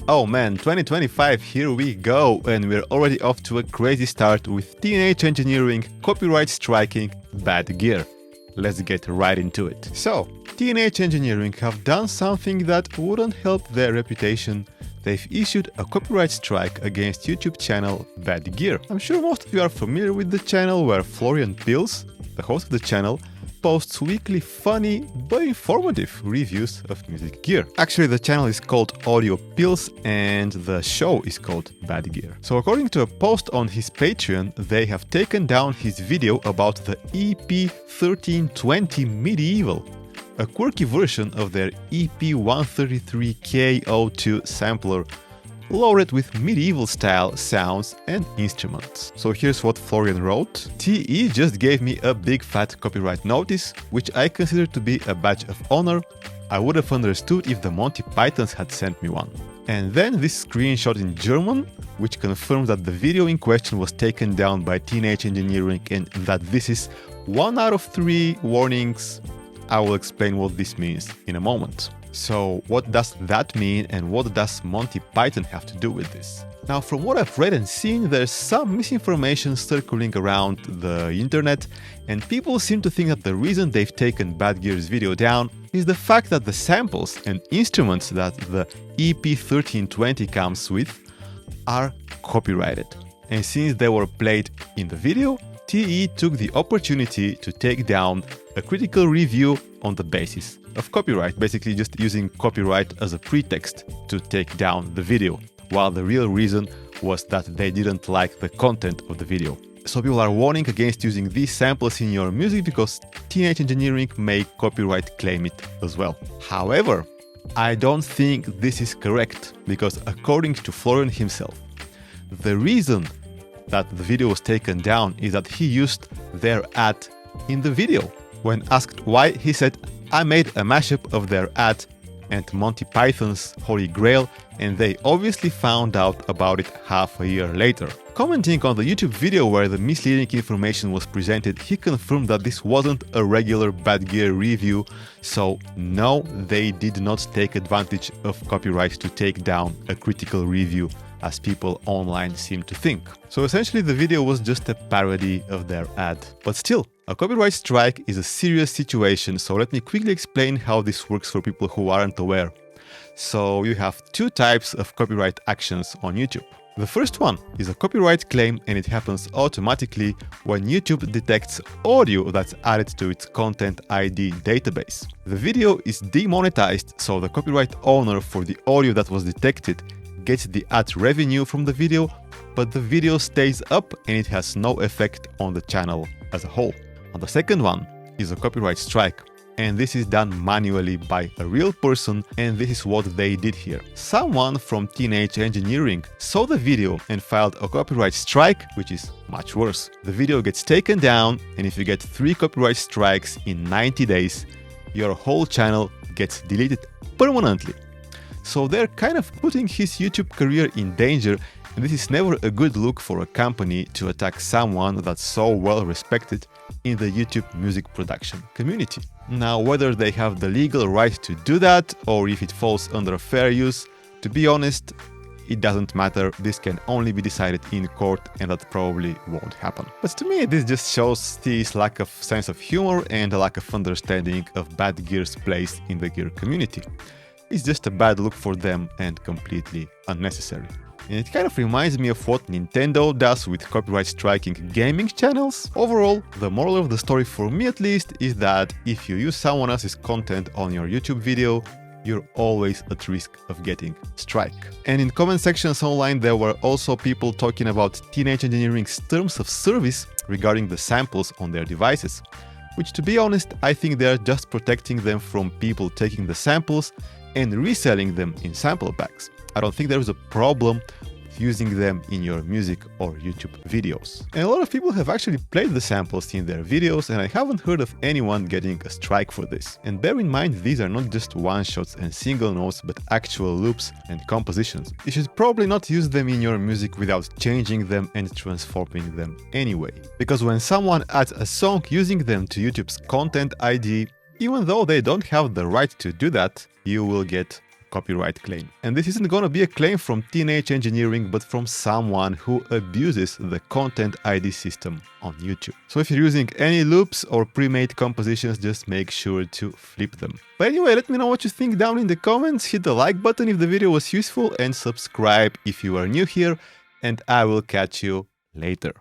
Oh man, 2025, here we go, and we're already off to a crazy start with teenage engineering, copyright striking, bad gear. Let's get right into it. So, teenage engineering have done something that wouldn't help their reputation. They've issued a copyright strike against YouTube channel Bad Gear. I'm sure most of you are familiar with the channel where Florian Pils, the host of the channel, posts weekly funny but informative reviews of music gear. Actually, the channel is called Audio Pills and the show is called Bad Gear. So according to a post on his Patreon, they have taken down his video about the EP1320 Medieval, a quirky version of their EP133K02 sampler, loaded with medieval-style sounds and instruments. So here's what Florian wrote. TE just gave me a big fat copyright notice, which I consider to be a badge of honor. I would have understood if the Monty Pythons had sent me one. And then this screenshot in German, which confirms that the video in question was taken down by Teenage Engineering and that this is 1 out of 3 warnings. I will explain what this means in a moment. So what does that mean and what does Monty Python have to do with this? Now, from what I've read and seen, there's some misinformation circling around the internet, and people seem to think that the reason they've taken Bad Gear's video down is the fact that the samples and instruments that the EP1320 comes with are copyrighted. And since they were played in the video, TE took the opportunity to take down a critical review on the basis of copyright, basically just using copyright as a pretext to take down the video, while the real reason was that they didn't like the content of the video. So people are warning against using these samples in your music because Teenage Engineering may copyright claim it as well. However, I don't think this is correct, because according to Florian himself, the reason that the video was taken down is that he used their ad in the video. When asked why, he said, "I made a mashup of their ad and Monty Python's Holy Grail, and they obviously found out about it half a year later." Commenting on the YouTube video where the misleading information was presented, he confirmed that this wasn't a regular Bad Gear review, so no, they did not take advantage of copyright to take down a critical review, as people online seem to think. So essentially the video was just a parody of their ad. But still, a copyright strike is a serious situation, so let me quickly explain how this works for people who aren't aware. So you have two types of copyright actions on YouTube. The first one is a copyright claim, and it happens automatically when YouTube detects audio that's added to its Content ID database. The video is demonetized, so the copyright owner for the audio that was detected gets the ad revenue from the video, but the video stays up and it has no effect on the channel as a whole. And the second one is a copyright strike, and this is done manually by a real person, and this is what they did here. Someone from Teenage Engineering saw the video and filed a copyright strike, which is much worse. The video gets taken down, and if you get 3 copyright strikes in 90 days, your whole channel gets deleted permanently. So they're kind of putting his YouTube career in danger, and this is never a good look for a company to attack someone that's so well respected in the YouTube music production community. Now, whether they have the legal right to do that or if it falls under fair use, to be honest, it doesn't matter. This can only be decided in court, and that probably won't happen. But to me, this just shows his lack of sense of humor and a lack of understanding of Bad Gear's place in the gear community. It's just a bad look for them and completely unnecessary. And it kind of reminds me of what Nintendo does with copyright striking gaming channels. Overall, the moral of the story, for me at least, is that if you use someone else's content on your YouTube video, you're always at risk of getting strike. And in comment sections online, there were also people talking about Teenage Engineering's terms of service regarding the samples on their devices, which, to be honest, I think they're just protecting them from people taking the samples and reselling them in sample packs. I don't think there is a problem with using them in your music or YouTube videos. And a lot of people have actually played the samples in their videos, and I haven't heard of anyone getting a strike for this. And bear in mind, these are not just one-shots and single notes, but actual loops and compositions. You should probably not use them in your music without changing them and transforming them anyway. Because when someone adds a song using them to YouTube's Content ID, even though they don't have the right to do that, you will get copyright claim. And this isn't gonna be a claim from teenage engineering, but from someone who abuses the Content ID system on YouTube. So if you're using any loops or pre-made compositions, just make sure to flip them. But anyway, let me know what you think down in the comments, hit the like button if the video was useful, and subscribe if you are new here, and I will catch you later.